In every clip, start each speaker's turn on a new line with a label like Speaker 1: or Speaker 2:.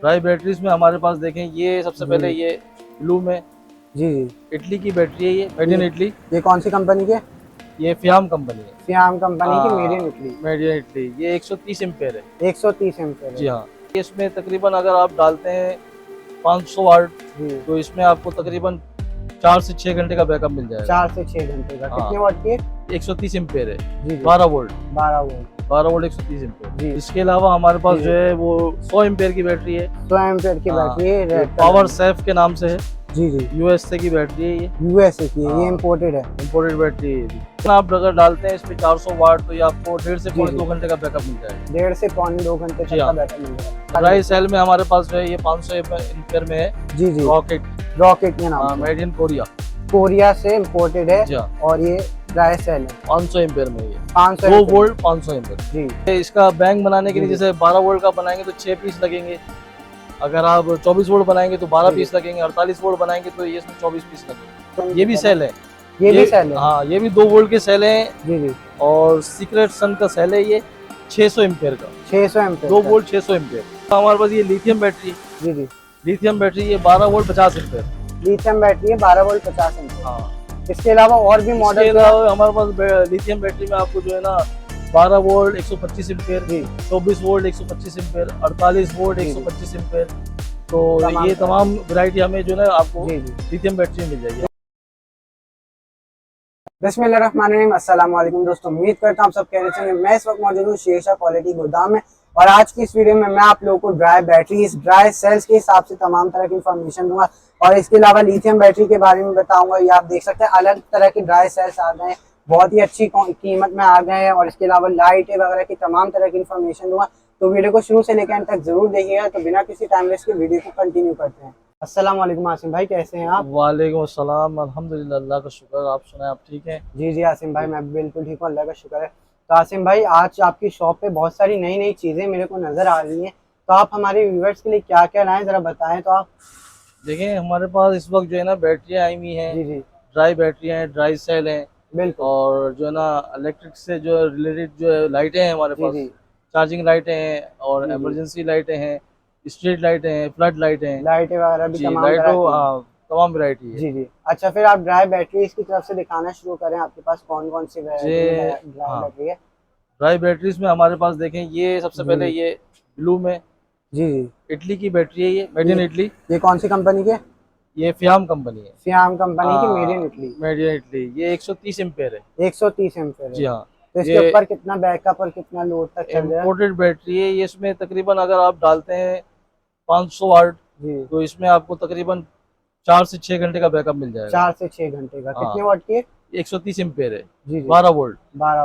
Speaker 1: Dry batteries में हमारे पास देखें, ये सबसे पहले ये ब्लू में
Speaker 2: जी जी।
Speaker 1: इटली की बैटरी है, ये मेड इन इटली।
Speaker 2: ये कौन सी कंपनी की है?
Speaker 1: ये फियाम कंपनी है।
Speaker 2: सियाम कंपनी की, made in Italy.
Speaker 1: Made in Italy. ये 130 एम्पेयर है।
Speaker 2: 130 एम्पेयर
Speaker 1: जी हाँ। इसमें तकरीबन अगर आप डालते हैं 500 वाट, तो इसमें आपको तकरीबन 4 से 6 घंटे का बैकअप मिल जाएगा।
Speaker 2: 4 से 6 घंटे का। कितने वाट की है?
Speaker 1: 130 एम्पेयर है।
Speaker 2: जी
Speaker 1: 12 वोल्ट
Speaker 2: 12 वोल्ट
Speaker 1: 130 एम्पेयर।
Speaker 2: जी।
Speaker 1: इसके अलावा हमारे पास जो है वो 100 एम्पेयर की बैटरी है।
Speaker 2: 100 एम्पेयर की बैटरी है,
Speaker 1: पावर सेफ के नाम से है।
Speaker 2: जी जी।
Speaker 1: यूएसए की बैटरी है। ये
Speaker 2: यूएसए की है, ये इम्पोर्टेड है।
Speaker 1: इम्पोर्टेड बैटरी है। आप अगर डालते हैं इसमें 400 वाट, तो ये आपको 1.5 से पौने 2 घंटे का बैकअप मिल जाएगा।
Speaker 2: 1.5 से पौने 2 घंटे तक का बैकअप मिल जाएगा।
Speaker 1: ड्राई सेल में हमारे पास जो है ये 500 एम्पेयर में है।
Speaker 2: जी जी।
Speaker 1: रॉकेट
Speaker 2: के नाम,
Speaker 1: मेड इन
Speaker 2: कोरिया से इम्पोर्टेड है। और ये ड्राई सेल है
Speaker 1: 500 एम्पेयर में। ये
Speaker 2: 500
Speaker 1: 2 वोल्ट 500 एम्पेयर
Speaker 2: जी।
Speaker 1: इसका बैंक बनाने के लिए जैसे 12 वोल्ट का बनाएंगे तो 6 पीस लगेंगे। अगर आप 24 वोल्ट बनाएंगे तो 12 पीस लगेंगे। 48 वोल्ट बनाएंगे तो ये इसमें 24 पीस लगेंगे। ये भी सेल है।
Speaker 2: ये भी सेल है।
Speaker 1: हाँ, ये भी 2 वोल्ट के सेल है।
Speaker 2: जी जी।
Speaker 1: और सीक्रेट सन का सेल है, ये 600 एम्पेयर का।
Speaker 2: 600 एम्पेयर
Speaker 1: 2 वोल्ट 600 एम्पेयर। हमारे पास ये लिथियम बैटरी।
Speaker 2: जी जी।
Speaker 1: लिथियम बैटरी ये 12 वोल्ट 50 एम्पेयर।
Speaker 2: लिथियम बैटरी है 12 वोल्ट 50 एम्पेयर।
Speaker 1: हाँ।
Speaker 2: इसके अलावा और भी मॉडल
Speaker 1: हमारे पास लिथियम बैटरी में आपको जो है ना 12 volt 125 ampere, 24 volt 125 ampere, 48 volt 125 ampere. तो ये तमाम वैरायटी हमें जो है आपको लिथियम बैटरी में मिल जाएगी।
Speaker 2: बिस्मिल्लाहिर्रहमानिर्रहीम। अस्सलाम वालेकुम दोस्तों, उम्मीद करता हूँ आप सब खैरियत से हैं। मैं इस वक्त मौजूद हूँ शेरशाह क्वालिटी गोदाम में और आज की इस वीडियो में मैं आप लोगों को ड्राई बैटरीज, ड्राई सेल्स के हिसाब से तमाम तरह की इन्फॉर्मेशन दूंगा और इसके अलावा लिथियम बैटरी के बारे में बताऊंगा। ये आप देख सकते हैं अलग तरह के ड्राई सेल्स आ गए हैं, बहुत ही अच्छी कीमत में आ गए हैं और इसके अलावा लाइटें वगैरह की तमाम तरह की इन्फॉर्मेशन दूंगा। तो वीडियो को शुरू से लेकर अंत तक जरूर देखिएगा। तो बिना किसी टाइम वेस्ट के वीडियो को कंटिन्यू करते हैं। अस्सलाम वालेकुम आसिम भाई, कैसे हैं आप?
Speaker 1: वालेकुम अस्सलाम, अल्हम्दुलिल्लाह, अल्लाह का शुक्र। आप सुनाएं, आप ठीक हैं?
Speaker 2: जी जी आसिम भाई, मैं बिल्कुल ठीक हूँ, अल्लाह का शुक्र है। तो आसिम भाई, आज आपकी शॉप पे बहुत सारी नई नई चीज़ें मेरे को नज़र आ रही हैं, तो आप हमारे व्यूअर्स के लिए क्या क्या लाएं ज़रा बताएं। तो आप
Speaker 1: देखें, हमारे पास इस वक्त जो है ना बैटरियाँ आई हुई हैं।
Speaker 2: जी जी।
Speaker 1: ड्राई बैटरियाँ हैं, ड्राई सेल हैं,
Speaker 2: बिल्कुल।
Speaker 1: और जो है ना इलेक्ट्रिक से जो रिलेटेड जो है लाइटें हैं हमारे पास। चार्जिंग लाइटें हैं और इमरजेंसी लाइटें हैं, स्ट्रीट लाइटें हैं, फ्लड लाइटें हैं,
Speaker 2: लाइटें वगैरह भी तमाम
Speaker 1: तमाम वैरायटी है।
Speaker 2: जी जी। अच्छा, फिर आप ड्राई बैटरी की तरफ से दिखाना शुरू करें। आपके पास कौन कौन सी ड्राई बैटरी है?
Speaker 1: ड्राई बैटरीज में हमारे पास देखें, ये सबसे पहले ये ब्लू में
Speaker 2: जी जी।
Speaker 1: इटली की बैटरी है, ये मेड इन इटली।
Speaker 2: ये कौन सी कंपनी की है?
Speaker 1: ये फियाम कंपनी है।
Speaker 2: फियाम कंपनी की, made in Italy.
Speaker 1: Made in Italy. ये 130 एम्पेयर है।
Speaker 2: 130 एम्पेयर।
Speaker 1: जी हाँ।
Speaker 2: तो इसके ऊपर कितना बैकअप और कितना लोड तक चल रहा है?
Speaker 1: इम्पोर्टेड बैटरी है ये। इसमें तकरीबन अगर आप डालते हैं 500 वाट, तो इसमें आपको तकरीबन 4 से 6 घंटे का बैकअप मिल जाएगा।
Speaker 2: 4 से 6 घंटे का। कितने वाट की है?
Speaker 1: 130 एम्पेयर है।
Speaker 2: जी
Speaker 1: 12 वोल्ट
Speaker 2: 12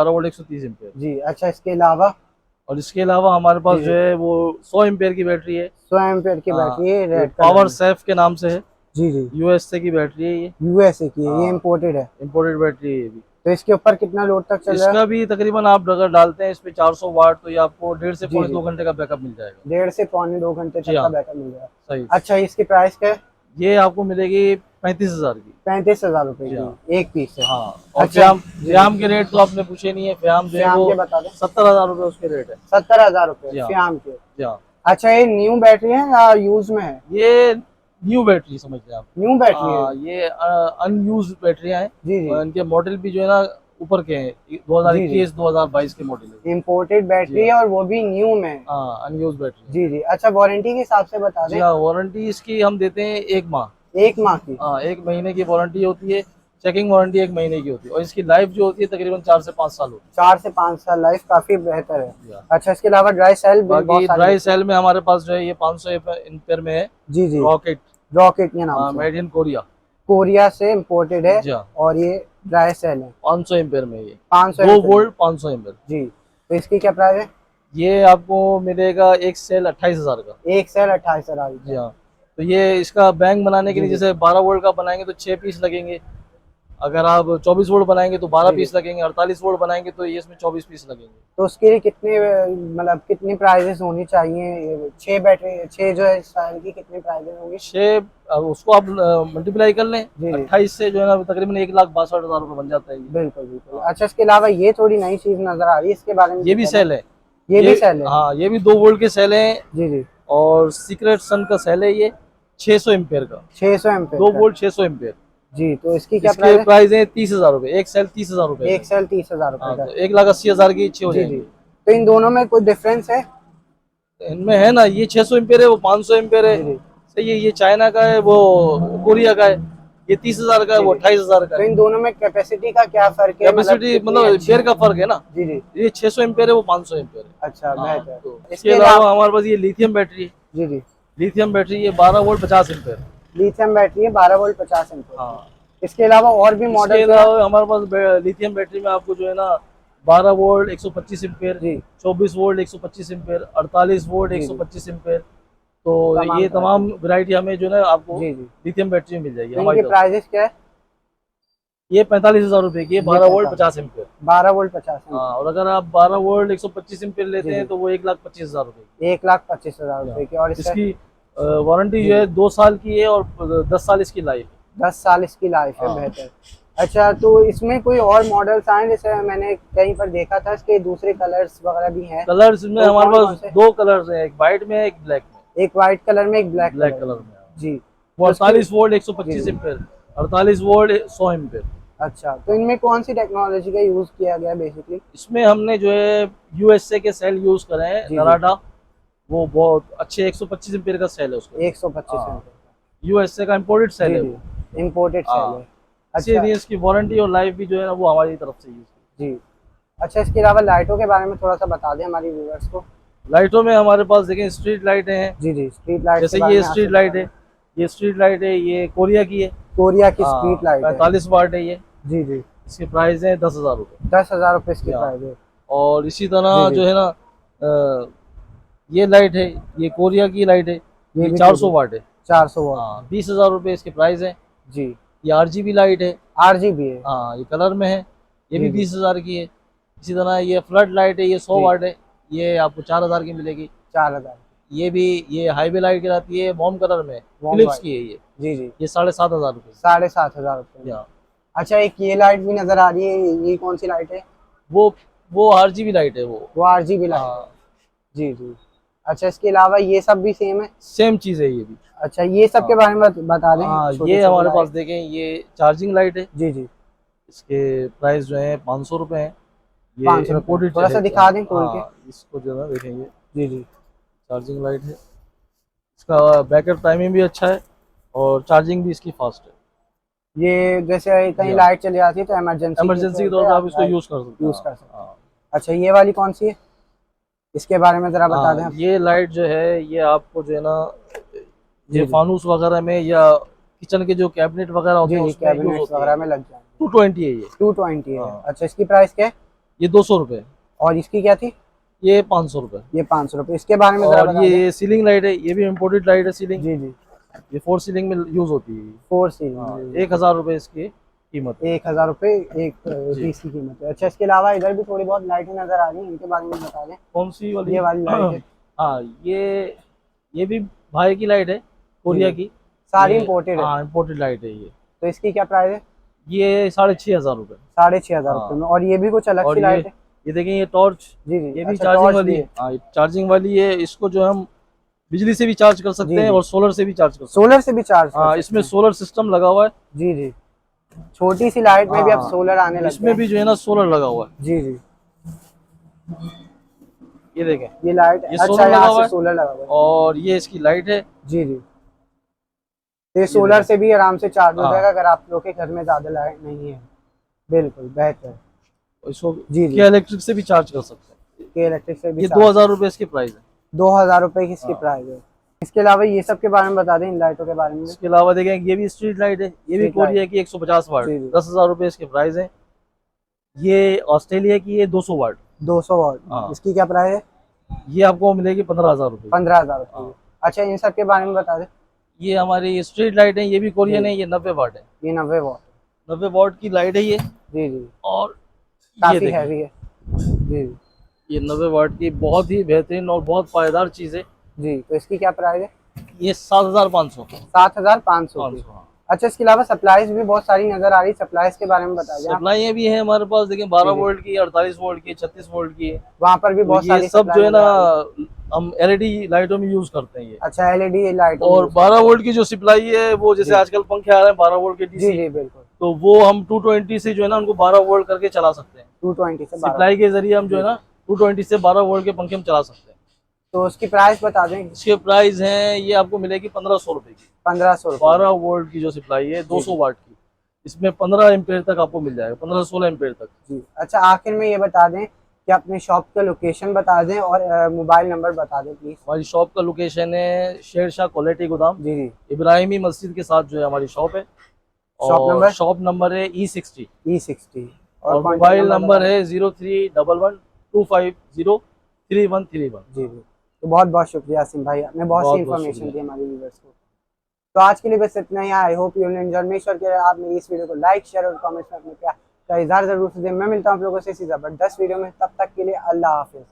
Speaker 2: वोल्ट
Speaker 1: 130 एम्पेयर
Speaker 2: जी। अच्छा, इसके अलावा
Speaker 1: हमारे पास जो है वो 100 एम्पेयर की बैटरी है।
Speaker 2: 100 एम्पेयर की बैटरी है,
Speaker 1: पावर सेफ के नाम से है।
Speaker 2: जी जी।
Speaker 1: यूएसए की बैटरी है। ये
Speaker 2: यूएसए की है, ये इम्पोर्टेड है।
Speaker 1: इम्पोर्टेड बैटरी है ये भी।
Speaker 2: तो इसके ऊपर कितना लोड तक चल रहा है?
Speaker 1: इसका भी तकरीबन आप अगर डालते हैं इसमें 400 वाट, तो ये आपको 1.5 से पौने 2 घंटे का बैकअप मिल जाएगा।
Speaker 2: 1.5 से पौने 2 घंटे तक का बैकअप मिल जाएगा।
Speaker 1: सही।
Speaker 2: अच्छा, इसकी प्राइस क्या है?
Speaker 1: ये आपको मिलेगी 35,000 की।
Speaker 2: 35,000 रुपए की एक पीस है।
Speaker 1: हाँ। और फ्याम के रेट तो आपने पूछे नहीं है। फ्याम जो है वो 70,000 रुपए उसके रेट है।
Speaker 2: 70,000 रुपए फ्याम के। अच्छा, ये न्यू बैटरी है या यूज में है?
Speaker 1: ये न्यू बैटरी समझ लें आप।
Speaker 2: न्यू बैटरी है
Speaker 1: ये अनयूज बैटरियां हैं।
Speaker 2: जी जी।
Speaker 1: इनके मॉडल भी जो है ना ऊपर के हैं, 2021 2022 के मॉडल है।
Speaker 2: इम्पोर्टेड बैटरी है और वो भी न्यू में।
Speaker 1: Unused battery.
Speaker 2: जी जी। अच्छा, वारंटी के हिसाब से बता दें।
Speaker 1: वारंटी इसकी हम देते हैं 1 माह।
Speaker 2: 1 माह की?
Speaker 1: 1 महीने की वारंटी होती है। चेकिंग वारंटी 1 महीने की होती है और इसकी लाइफ जो होती है तकरीबन 4 से 5 साल होती है।
Speaker 2: 4 से 5 साल लाइफ काफी बेहतर है। अच्छा, इसके अलावा ड्राई सेल
Speaker 1: ड्राई सेल में हमारे पास जो है ये 500 एम्पेयर में है।
Speaker 2: जी जी।
Speaker 1: रॉकेट
Speaker 2: के नाम से।
Speaker 1: मेड इन
Speaker 2: कोरिया से इम्पोर्टेड है और ये ड्राई सेल है
Speaker 1: 500 एम्पेयर में। ये
Speaker 2: 2
Speaker 1: वोल्ट 500 एम्पेयर
Speaker 2: जी। तो इसकी क्या प्राइस है?
Speaker 1: ये आपको मिलेगा एक सेल 28,000 का।
Speaker 2: एक सेल 28,000।
Speaker 1: जी हाँ। तो ये इसका बैंक बनाने के लिए जैसे 12 वोल्ट का बनाएंगे तो 6 पीस लगेंगे। अगर आप 24 वोल्ट बनाएंगे तो 12 पीस लगेंगे। 48 वोल्ट बनाएंगे तो ये इसमें 24 पीस लगेंगे।
Speaker 2: तो उसके लिए कितने मतलब कितनी प्राइजेस होनी चाहिए? 6 बैटरी 6 जो है सेल की कितनी प्राइजेस होंगी?
Speaker 1: 6 उसको आप मल्टीप्लाई कर लें 28 से जो है ना तकरीबन 1,62,000 रुपये बन जाता है।
Speaker 2: बिल्कुल बिल्कुल। अच्छा, इसके अलावा ये थोड़ी नई चीज नजर आ रही है, इसके बारे में?
Speaker 1: ये भी सेल है।
Speaker 2: ये भी सेल है।
Speaker 1: हाँ, ये भी 2 वोल्ट के सेल हैं।
Speaker 2: जी जी।
Speaker 1: और सीक्रेट सन का सेल है ये 600 एम्पेयर का,
Speaker 2: 600 एम्पेयर
Speaker 1: 2 वोल्ट 600 एम्पेयर।
Speaker 2: जी, तो इसकी क्या
Speaker 1: इसके
Speaker 2: प्राइस है?
Speaker 1: प्राइस है 30,000 रुपए, एक सेल 30,000 रुपए
Speaker 2: एक सेल 30,000
Speaker 1: हाँ,
Speaker 2: रुपए
Speaker 1: तो
Speaker 2: का।
Speaker 1: 1,80,000 की अच्छी हो
Speaker 2: जी जी,
Speaker 1: जाएगी।
Speaker 2: तो इन दोनों में कोई डिफरेंस है?
Speaker 1: इनमें है ना, ये 600 एम्पेयर है, वो 500 एम्पेयर है।
Speaker 2: जी जी
Speaker 1: सही है, ये चाइना का है, वो कोरिया का है। ये 30,000 का है,
Speaker 2: जी
Speaker 1: वो
Speaker 2: जी।
Speaker 1: 28,000 का
Speaker 2: तो
Speaker 1: है।
Speaker 2: इन दोनों में कैपेसिटी का क्या फर्क है, मतलब
Speaker 1: कैपेसिटी
Speaker 2: कितनी
Speaker 1: मतलब
Speaker 2: अच्छी
Speaker 1: एम्पेयर
Speaker 2: है?
Speaker 1: का फर्क है ना,
Speaker 2: जी जी,
Speaker 1: ये 600 एम्पेयर है, वो 500 एम्पेयर है।
Speaker 2: अच्छा,
Speaker 1: हाँ,
Speaker 2: बेहतर।
Speaker 1: तो इसके
Speaker 2: इसके
Speaker 1: अलावा
Speaker 2: अलावा
Speaker 1: हमारे पास ये लिथियम बैटरी है।
Speaker 2: जी जी,
Speaker 1: लिथियम बैटरी ये 12 वोल्ट 50 एम्पेयर।
Speaker 2: लिथियम बैटरी है 12 वोल्ट 50 एम्पेयर।
Speaker 1: हाँ,
Speaker 2: इसके अलावा और भी
Speaker 1: इसके
Speaker 2: मॉडल्स हैं?
Speaker 1: अलावा हमारे पास लिथियम बैटरी में आपको जो है ना 12 वोल्ट 125 एम्पेयर,
Speaker 2: जी
Speaker 1: 24 वोल्ट 125 एम्पेयर, 48 वोल्ट
Speaker 2: जी जी,
Speaker 1: 125 एम्पेयर। तो
Speaker 2: तमाम
Speaker 1: ये
Speaker 2: तरह
Speaker 1: तमाम
Speaker 2: के।
Speaker 1: वैरायटी हमें जो है ना आपको
Speaker 2: जी जी,
Speaker 1: लिथियम बैटरी में मिल जाएगी
Speaker 2: तो
Speaker 1: हमारी
Speaker 2: इनके
Speaker 1: तरफ
Speaker 2: प्राइजेस क्या है?
Speaker 1: से। ये 45,000 रुपए की है,
Speaker 2: ये
Speaker 1: 12 वोल्ट
Speaker 2: 45,
Speaker 1: 50 एम्पेयर।
Speaker 2: 12 वोल्ट 50
Speaker 1: हाँ,
Speaker 2: एम्पेयर।
Speaker 1: और अगर आप 12 वोल्ट 125 एम्पेयर
Speaker 2: जी
Speaker 1: लेते हैं
Speaker 2: जी,
Speaker 1: तो वो 1,25,000 रुपए की
Speaker 2: 1,25,000
Speaker 1: है।
Speaker 2: रुपए की। और इसका?
Speaker 1: इसकी वारंटी
Speaker 2: जी
Speaker 1: जो है
Speaker 2: जी,
Speaker 1: 2 साल की है और 10 साल इसकी लाइफ
Speaker 2: 10 साल इसकी लाइफ है,
Speaker 1: है। हाँ,
Speaker 2: बेहतर। अच्छा, तो इसमें कोई और मॉडल्स आए? जैसे मैंने कहीं पर देखा था इसके दूसरे कलर्स वगैरह भी हैं,
Speaker 1: कलर्स में
Speaker 2: तो
Speaker 1: हमारे
Speaker 2: कौन कौन
Speaker 1: पास
Speaker 2: से?
Speaker 1: 2 कलर्स हैं, एक वाइट में एक ब्लैक में।
Speaker 2: एक वाइट कलर में, एक ब्लैक
Speaker 1: ब्लैक
Speaker 2: कलर
Speaker 1: कलर
Speaker 2: में।
Speaker 1: में
Speaker 2: जी,
Speaker 1: वो
Speaker 2: तो उसकी?
Speaker 1: 48 वोल्ट
Speaker 2: जी
Speaker 1: 125
Speaker 2: जी,
Speaker 1: एम्पेयर, 48 वोल्ट 100 एम्पेयर।
Speaker 2: अच्छा, तो इनमें कौन सी टेक्नोलॉजी का यूज किया गया बेसिकली?
Speaker 1: इसमें हमने जो है यूएसए के सेल यूज करे हैं,
Speaker 2: जी जी,
Speaker 1: नराडा। वो बहुत अच्छे 125 एम्पेयर का सेल है उसके अंदर।
Speaker 2: 125
Speaker 1: हाँ,
Speaker 2: एम्पेयर का।
Speaker 1: यूएसए का इम्पोर्टेड सेल
Speaker 2: जी
Speaker 1: है
Speaker 2: जी,
Speaker 1: वो।
Speaker 2: इम्पोर्टेड सेल
Speaker 1: हाँ,
Speaker 2: है। अच्छा
Speaker 1: इसीलिए इसकी वारंटी और लाइफ भी जो है ना वो हमारी तरफ से यूज की।
Speaker 2: जी, अच्छा, इसके अलावा लाइटों के बारे में थोड़ा सा बता दें हमारी व्यूअर्स को।
Speaker 1: लाइटों में हमारे पास देखें स्ट्रीट लाइटें हैं।
Speaker 2: जी जी, स्ट्रीट लाइट्स के
Speaker 1: जैसे
Speaker 2: बारे
Speaker 1: ये
Speaker 2: में
Speaker 1: स्ट्रीट
Speaker 2: आसिफ बता
Speaker 1: लाइट
Speaker 2: दें।
Speaker 1: है, ये स्ट्रीट लाइट है, ये कोरिया की है।
Speaker 2: कोरिया की
Speaker 1: हाँ,
Speaker 2: स्ट्रीट लाइट है।
Speaker 1: 45 वाट है ये।
Speaker 2: जी जी,
Speaker 1: इसके प्राइस है 10,000 रुपये।
Speaker 2: 10,000 रुपये इसकी
Speaker 1: या
Speaker 2: प्राइस है।
Speaker 1: और इसी
Speaker 2: जी
Speaker 1: तरह
Speaker 2: जी,
Speaker 1: जो है ना ये लाइट है, ये कोरिया की लाइट है,
Speaker 2: ये
Speaker 1: ये
Speaker 2: भी
Speaker 1: 400
Speaker 2: कोरिया,
Speaker 1: वाट है।
Speaker 2: 400 वाट।
Speaker 1: हाँ, 20,000 रुपये इसके प्राइस है।
Speaker 2: जी,
Speaker 1: ये RGB लाइट है।
Speaker 2: RGB है।
Speaker 1: हाँ, ये कलर में है, ये भी
Speaker 2: जी जी
Speaker 1: 20,000 की है। इसी तरह ये फ्लड लाइट है, ये 100
Speaker 2: जी,
Speaker 1: वाट है, ये आपको 4,000 की मिलेगी।
Speaker 2: 4,000।
Speaker 1: ये भी, ये हाईवे लाइट कहलाती है, वॉर्म कलर में,
Speaker 2: वॉम
Speaker 1: फिलिप्स
Speaker 2: वाइट।
Speaker 1: की है ये।
Speaker 2: जी जी,
Speaker 1: ये 7,500 रुपये
Speaker 2: 7,500 रुपये
Speaker 1: की।
Speaker 2: में।
Speaker 1: हाँ,
Speaker 2: अच्छा, एक ये लाइट भी नजर आ रही है, ये कौन सी लाइट है?
Speaker 1: वो वो RGB लाइट है वो।
Speaker 2: वो RGB लाइट है।
Speaker 1: हाँ,
Speaker 2: जी जी, अच्छा, इसके अलावा ये सब भी सेम है?
Speaker 1: सेम चीज़ है ये भी।
Speaker 2: अच्छा, ये सब के
Speaker 1: हाँ,
Speaker 2: बारे में बता दें,
Speaker 1: हाँ,
Speaker 2: छोटे
Speaker 1: ये
Speaker 2: छोटे
Speaker 1: हमारे पास
Speaker 2: लाइट।
Speaker 1: देखें, ये चार्जिंग लाइट है।
Speaker 2: जी जी,
Speaker 1: इसके प्राइस जो है 500 रुपये हैं। ये
Speaker 2: 500 रुपये।
Speaker 1: इम्पोर्टेड
Speaker 2: थोड़ा
Speaker 1: है।
Speaker 2: सा दिखा दें खोल के।
Speaker 1: हाँ, इसको जो है ना देखेंगे,
Speaker 2: जी जी,
Speaker 1: चार्जिंग लाइट है। इसका बैकअप टाइमिंग भी अच्छा है और चार्जिंग भी इसकी फास्ट है।
Speaker 2: ये जैसे कहीं
Speaker 1: या
Speaker 2: लाइट चली जाती है तो इमरजेंसी
Speaker 1: इमरजेंसी के तौर पे आप इसको यूज़ कर सकते हैं।
Speaker 2: यूज कर सकते हैं।
Speaker 1: हाँ,
Speaker 2: अच्छा, ये वाली कौन सी है? इसके बारे में जरा बता दें
Speaker 1: हाँ,
Speaker 2: आप।
Speaker 1: ये लाइट जो है ये आपको जो है ना,
Speaker 2: जी
Speaker 1: ये
Speaker 2: जी,
Speaker 1: फानूस वगैरह में या किचन के जो कैबिनेट वगैरह होते
Speaker 2: जी
Speaker 1: हैं
Speaker 2: जी,
Speaker 1: उसमें यूज़
Speaker 2: कैबिनेट्स
Speaker 1: होती है।
Speaker 2: वगैरह में लग जाएंगे।
Speaker 1: 220 है ये।
Speaker 2: 220 है।
Speaker 1: हाँ,
Speaker 2: अच्छा, इसकी प्राइस क्या है?
Speaker 1: ये 200 रुपये।
Speaker 2: और इसकी क्या थी?
Speaker 1: ये 500 रुपये।
Speaker 2: ये 500 रुपये। इसके बारे में जरा
Speaker 1: और
Speaker 2: बता दें।
Speaker 1: ये सीलिंग लाइट है, ये भी इम्पोर्टेड लाइट है सीलिंग।
Speaker 2: जी जी,
Speaker 1: ये 4 सीलिंग में यूज़ होती है।
Speaker 2: 4
Speaker 1: हाँ,
Speaker 2: सीलिंग।
Speaker 1: 1,000 रुपये इसकी कीमत है।
Speaker 2: 1,000 रुपये एक
Speaker 1: जी।
Speaker 2: पीस की कीमत है। अच्छा, इसके अलावा इधर भी थोड़ी बहुत लाइटें नजर आ रही हैं, इनके बारे में बता दें।
Speaker 1: कौन सी वाली?
Speaker 2: ये वाली लाइट है।
Speaker 1: हाँ, ये भी भाई की लाइट है,
Speaker 2: जी
Speaker 1: कोरिया
Speaker 2: जी,
Speaker 1: की।
Speaker 2: सारी
Speaker 1: ये
Speaker 2: इम्पोर्टेड है।
Speaker 1: हाँ, इम्पोर्टेड लाइट है ये।
Speaker 2: तो इसकी क्या प्राइस है?
Speaker 1: ये 6,500 रुपये।
Speaker 2: 6,500 रुपये
Speaker 1: हाँ,
Speaker 2: में। और ये भी कुछ अलग
Speaker 1: और
Speaker 2: सी लाइट है?
Speaker 1: ये देखें, ये टॉर्च,
Speaker 2: जी जी,
Speaker 1: ये भी
Speaker 2: अच्छा,
Speaker 1: चार्जिंग
Speaker 2: टॉर्च
Speaker 1: वाली
Speaker 2: भी
Speaker 1: है।
Speaker 2: है।
Speaker 1: हाँ, ये चार्जिंग वाली है। इसको जो हम बिजली से भी चार्ज कर सकते
Speaker 2: जी
Speaker 1: हैं
Speaker 2: जी,
Speaker 1: और सोलर से भी चार्ज कर सकते
Speaker 2: सोलर से भी चार्ज
Speaker 1: हैं।
Speaker 2: कर
Speaker 1: हाँ,
Speaker 2: सकते
Speaker 1: इसमें
Speaker 2: हैं।
Speaker 1: सोलर सिस्टम लगा हुआ है।
Speaker 2: जी जी, छोटी सी लाइट में भी अब
Speaker 1: हाँ,
Speaker 2: सोलर आने लग गए
Speaker 1: इसमें
Speaker 2: हैं।
Speaker 1: भी जो है ना सोलर लगा हुआ है।
Speaker 2: जी जी,
Speaker 1: ये देखें,
Speaker 2: ये लाइट,
Speaker 1: ये
Speaker 2: अच्छा,
Speaker 1: सोलर लगा
Speaker 2: यहाँ
Speaker 1: हुआ
Speaker 2: से
Speaker 1: है
Speaker 2: सोलर लगा हुआ है।
Speaker 1: और ये इसकी लाइट है।
Speaker 2: जी जी, तो ये सोलर से भी आराम से चार्ज हो
Speaker 1: हाँ,
Speaker 2: जाएगा अगर आप लोग के घर में ज्यादा लाइट नहीं है। बिल्कुल बेहतर।
Speaker 1: इसको
Speaker 2: जी जी,
Speaker 1: क्या इलेक्ट्रिक से भी चार्ज कर सकते हैं।
Speaker 2: के इलेक्ट्रिक से भी
Speaker 1: ये
Speaker 2: चार्ज।
Speaker 1: 2,000 रुपये इसकी प्राइस है।
Speaker 2: 2,000 रुपये की इसकी
Speaker 1: हाँ,
Speaker 2: प्राइस है। इसके अलावा ये सब के बारे में बता दें, इन लाइटों के बारे में।
Speaker 1: इसके अलावा देखें, ये भी स्ट्रीट लाइट है, ये भी
Speaker 2: स्ट्रीट लाइट।
Speaker 1: कोरिया की 150 वाट,
Speaker 2: जी जी,
Speaker 1: 10,000 रुपये इसके प्राइस है। ये ऑस्ट्रेलिया की है 200 वाट।
Speaker 2: 200 वाट।
Speaker 1: हाँ,
Speaker 2: इसकी क्या प्राइस है?
Speaker 1: ये आपको मिलेगी 15,000 रुपये।
Speaker 2: 15,000 रुपये
Speaker 1: हाँ,
Speaker 2: की। अच्छा, इन सब के बारे में बता दें।
Speaker 1: ये हमारी स्ट्रीट लाइट है, ये भी कोरियन
Speaker 2: जी,
Speaker 1: है, ये 90 वाट है।
Speaker 2: ये 90 वाट।
Speaker 1: 90 वाट की लाइट है ये।
Speaker 2: जी जी,
Speaker 1: और ये
Speaker 2: काफी
Speaker 1: देखिए,
Speaker 2: हैवी है। जी
Speaker 1: ये 90 वाट की बहुत ही बेहतरीन और बहुत पायदार चीज़ है।
Speaker 2: जी, तो इसकी क्या प्राइस है?
Speaker 1: ये 7,500।
Speaker 2: 7,500 की।
Speaker 1: 500, हाँ।
Speaker 2: अच्छा, इसके अलावा सप्लाईज भी बहुत सारी नजर आ रही, सप्लाईज के बारे में बता दें आप।
Speaker 1: सप्लाई भी है हमारे पास, देखिए 12 वोल्ट की, 48 वोल्ट की, 36 वोल्ट की है।
Speaker 2: वहाँ पर भी
Speaker 1: तो
Speaker 2: बहुत
Speaker 1: ये
Speaker 2: सारी
Speaker 1: सब जो है
Speaker 2: supply
Speaker 1: ना
Speaker 2: नजर आ रही
Speaker 1: हम एलईडी लाइटों में यूज करते हैं ये।
Speaker 2: अच्छा, एलईडी लाइट
Speaker 1: और 12 वोल्ट की जो सप्लाई है वो जैसे
Speaker 2: जी।
Speaker 1: आजकल पंखे आ रहे हैं 12 वोल्ट के
Speaker 2: जी
Speaker 1: डीसी,
Speaker 2: जी बिल्कुल,
Speaker 1: तो वो हम 220 से जो है ना उनको 12 वोल्ट करके चला सकते हैं।
Speaker 2: 220 से 12।
Speaker 1: सप्लाई के जरिए हम जो है ना 220 से 12 वोल्ट के पंखे हम चला सकते हैं।
Speaker 2: तो उसकी प्राइस बता दें।
Speaker 1: इसके प्राइस हैं, ये आपको मिलेगी 1500 रुपए की।
Speaker 2: 1500 रुपये।
Speaker 1: 12 वोल्ट की जो सप्लाई है 200 वाट की, इसमें 15 एम्पेयर तक आपको मिल जाएगा, 15-16 एम्पेयर तक।
Speaker 2: जी। अच्छा, आखिर में ये बता दें कि अपने शॉप का लोकेशन बता दें और मोबाइल नंबर बता दें प्लीज।
Speaker 1: हमारी शॉप का लोकेशन है शेरशाह क्वालिटी गोदाम,
Speaker 2: जी जी।
Speaker 1: इब्राहिमी मस्जिद के साथ जो है हमारी शॉप है।
Speaker 2: Shop number?
Speaker 1: और शॉप नंबर है E60।
Speaker 2: E60।
Speaker 1: और
Speaker 2: contact
Speaker 1: मोबाइल नंबर
Speaker 2: बता
Speaker 1: है 0311250331।
Speaker 2: जी जी। तो बहुत बहुत शुक्रिया आसिम भाई, आपने बहुत सी
Speaker 1: बहुत बहुत
Speaker 2: इन्फॉर्मेशन दी
Speaker 1: शुक्रिया।
Speaker 2: हमारे व्यूअर्स को। तो आज के लिए बस इतना ही। I hope you enjoy. Make sure कि आप मेरी इस वीडियो को लाइक, शेयर और कमेंट्स में अपने प्यार का इज़हार जरूर से दें। मैं मिलता हूँ आप लोगों से इसी जबरदस्त वीडियो में, तब तक के लिए अल्लाह हाफिज़।